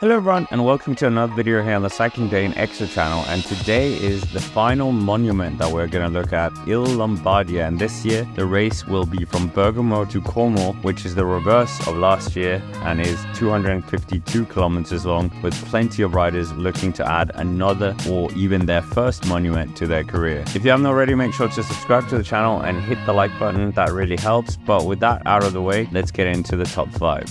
Hello everyone and welcome to another video here on the Cycling Day in Extra channel, and today is the final monument that we're going to look at, Il Lombardia, and this year the race will be from Bergamo to Como, which is the reverse of last year and is 252 kilometers long, with plenty of riders looking to add another or even their first monument to their career. If you haven't already, make sure to subscribe to the channel and hit the like button, that really helps. But with that out of the way, let's get into the top 5.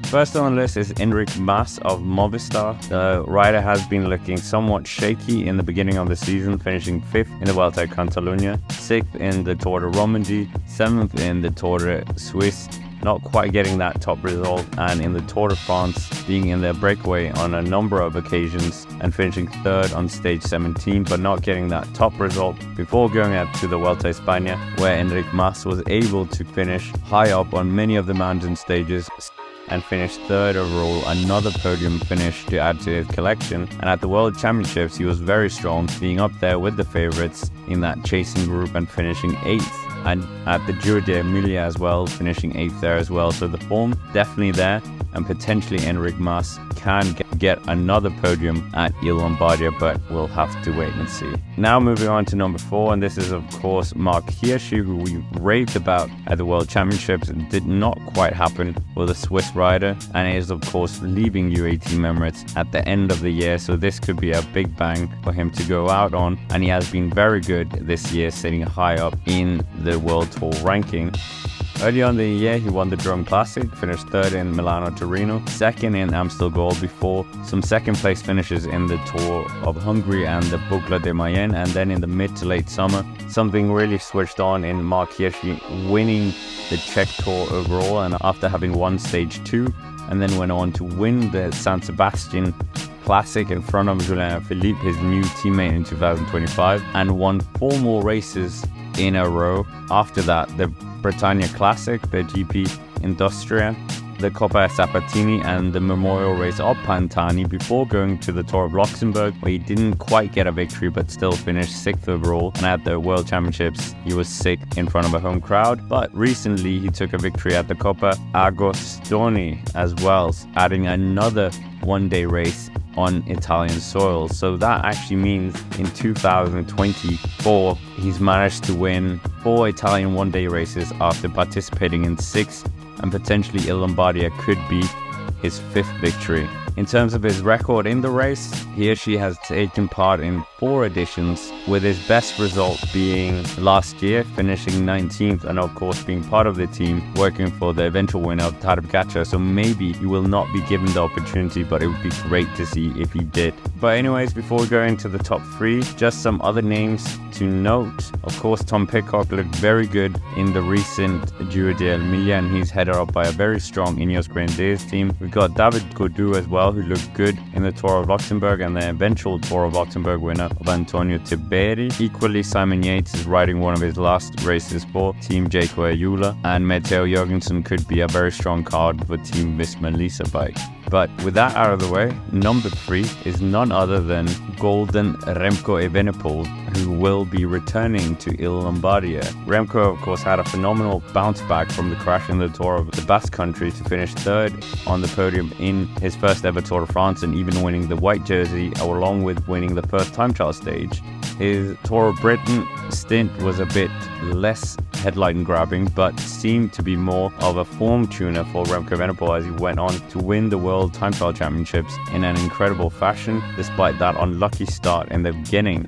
First on the list is Enric Mas of Movistar. The rider has been looking somewhat shaky in the beginning of the season, finishing 5th in the Vuelta a Catalunya, 6th in the Tour de Romandie, 7th in the Tour de Suisse, not quite getting that top result, and in the Tour de France being in their breakaway on a number of occasions and finishing 3rd on stage 17, but not getting that top result before going up to the Vuelta a España, where Enric Mas was able to finish high up on many of the mountain stages and finished 3rd overall, another podium finish to add to his collection. And at the World Championships he was very strong, being up there with the favorites in that chasing group and finishing 8th, and at the Giro d'Emilia as well, finishing 8th there as well. So the form definitely there, and potentially Enric Mas can get another podium at Il Lombardia, but we'll have to wait and see. Now moving on to number 4, and this is of course Marc Hirschi, who we raved about at the World Championships. It did not quite happen with a Swiss rider, and is of course leaving UAE Team Emirates at the end of the year, so this could be a big bang for him to go out on, and he has been very good this year, sitting high up in the World Tour ranking. Early on in the year, he won the Drone Classic, finished 3rd in Milano-Torino, 2nd in Amstel Gold before some second place finishes in the Tour of Hungary and the Boucle de Mayenne, and then in the mid to late summer, something really switched on in Marc Hirschi, winning the Czech Tour overall, and after having won stage 2, and then went on to win the San Sebastian Classic in front of Julien Philippe, his new teammate in 2025, and won 4 more races in a row. After that, the Britannia Classic, the GP Industria, the Coppa Sabatini, and the Memorial Race of Pantani, before going to the Tour of Luxembourg, where he didn't quite get a victory but still finished 6th overall. And at the World Championships he was 6th in front of a home crowd, but recently he took a victory at the Coppa Agostini as well, adding another one-day race on Italian soil. So that actually means in 2024 he's managed to win 4 Italian one-day races after participating in 6, and potentially Il Lombardia could be his 5th victory. In terms of his record in the race, Hirschi has taken part in 4 editions, with his best result being last year, finishing 19th, and of course being part of the team working for the eventual winner of Tadej Pogacar. So maybe he will not be given the opportunity, but it would be great to see if he did. But anyways, before we go into the top 3, just some other names to note. Of course, Tom Pidcock looked very good in the recent Giro d'Emilia, and he's headed up by a very strong Ineos Grenadiers team. We've got David Gaudu as well, who looked good in the Tour of Luxembourg and the eventual Tour of Luxembourg winner of Antonio Tiberi. Equally, Simon Yates is riding one of his last races for Team Jayco Ayula, and Matteo Jorgensen could be a very strong card for Team Visma Lease bike. But with that out of the way, number 3 is none other than Golden Remco Evenepoel, who will be returning to Il Lombardia. Remco, of course, had a phenomenal bounce back from the crash in the Tour of the Basque Country to finish 3rd on the podium in his first ever Tour de France, and even winning the white jersey along with winning the first time trial stage. His Tour of Britain stint was a bit less headline grabbing, but seemed to be more of a form tuner for Remco Evenepoel, as he went on to win the World Time Trial Championships in an incredible fashion, despite that unlucky start in the beginning.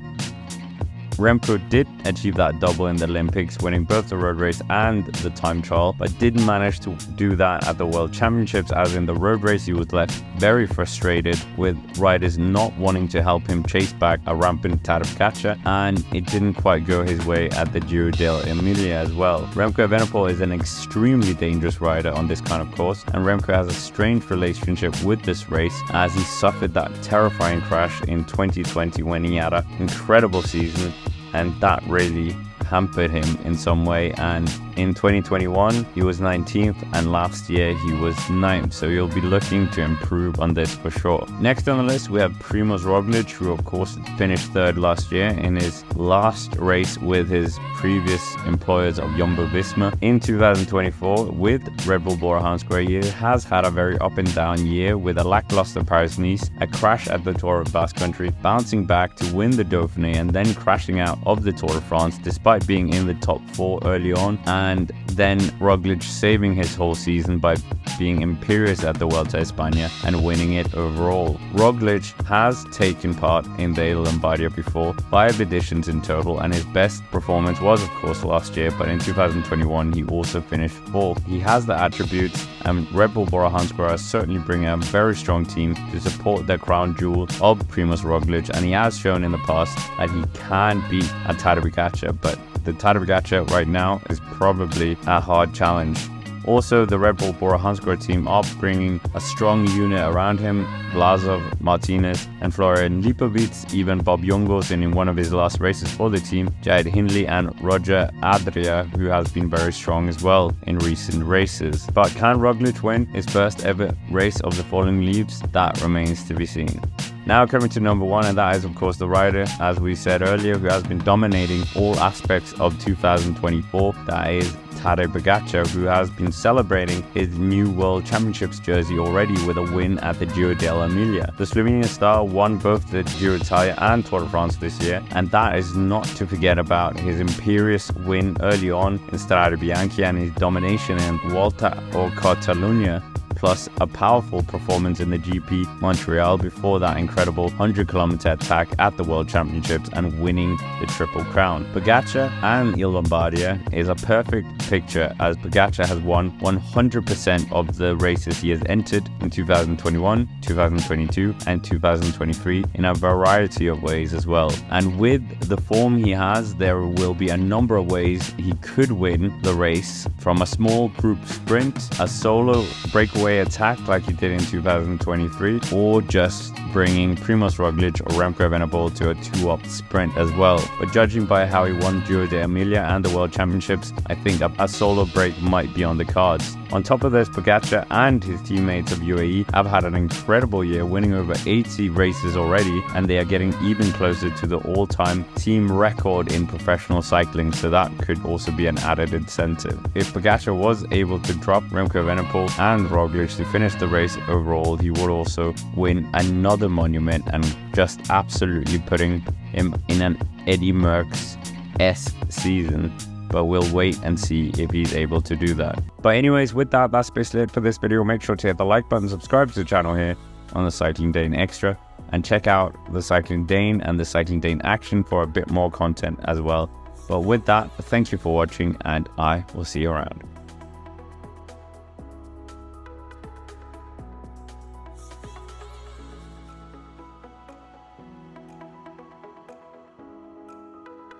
Remco did achieve that double in the Olympics, winning both the road race and the time trial, but didn't manage to do that at the World Championships, as in the road race he was left very frustrated with riders not wanting to help him chase back a rampant Tadej Pogacar, and it didn't quite go his way at the Giro d'Emilia as well. Remco Evenepoel is an extremely dangerous rider on this kind of course, and Remco has a strange relationship with this race, as he suffered that terrifying crash in 2020 when he had an incredible season, and that really hampered him in some way, and In 2021, he was 19th, and last year he was 9th, so he'll be looking to improve on this for sure. Next on the list, we have Primoz Roglic, who of course finished 3rd last year in his last race with his previous employers of Jumbo-Visma. In 2024, with Red Bull Bora-Hansgrohe, he has had a very up and down year with a lackluster Paris-Nice, a crash at the Tour of Basque Country, bouncing back to win the Dauphiné, and then crashing out of the Tour de France despite being in the top 4 early on, and then Roglic saving his whole season by being imperious at the Vuelta a España and winning it overall. Roglic has taken part in the Lombardia before, 5 editions in total, and his best performance was of course last year, but in 2021 he also finished 4th. He has the attributes, and Red Bull Bora-Hansgrohe certainly bring a very strong team to support the crown jewel of Primoz Roglic, and he has shown in the past that he can beat a Tadej Pogacar, but the Tadej Pogacar right now is probably a hard challenge. Also, the Red Bull Bora-Hansgrohe team are bringing a strong unit around him. Vlasov, Martinez and Florian Lipovic, even Bob Jungels in one of his last races for the team, Jayed Hindley and Roger Adria, who has been very strong as well in recent races. But can Roglic win his first ever race of the falling leaves? That remains to be seen. Now coming to number 1, and that is of course the rider, as we said earlier, who has been dominating all aspects of 2024. That is Tadej Pogacar, who has been celebrating his new World Championships jersey already with a win at the Giro dell'Emilia. The Slovenian star won both the Giro d'Italia and Tour de France this year, and that is not to forget about his imperious win early on in Strade Bianche and his domination in Vuelta or Catalunya, plus a powerful performance in the GP Montreal before that incredible 100-kilometer attack at the World Championships and winning the Triple Crown. Pogacar and Il Lombardia is a perfect picture, as Pogacar has won 100% of the races he has entered in 2021, 2022 and 2023 in a variety of ways as well. And with the form he has, there will be a number of ways he could win the race, from a small group sprint, a solo breakaway attack like he did in 2023, or just bringing Primoz Roglic or Remco Evenepoel to a 2-up sprint as well. But judging by how he won Giro d'Emilia and the World Championships, I think a solo break might be on the cards. On top of this, Pogacar and his teammates of UAE have had an incredible year, winning over 80 races already, and they are getting even closer to the all-time team record in professional cycling, so that could also be an added incentive. If Pogacar was able to drop Remco Evenepoel and Roglic to finish the race overall, he would also win another monument and just absolutely putting him in an Eddie Merckx-esque season. But we'll wait and see if he's able to do that. But anyways, with that, that's basically it for this video. Make sure to hit the like button, subscribe to the channel here on the Cycling Dane Extra, and check out the Cycling Dane and the Cycling Dane Action for a bit more content as well. But with that, thank you for watching, and I will see you around.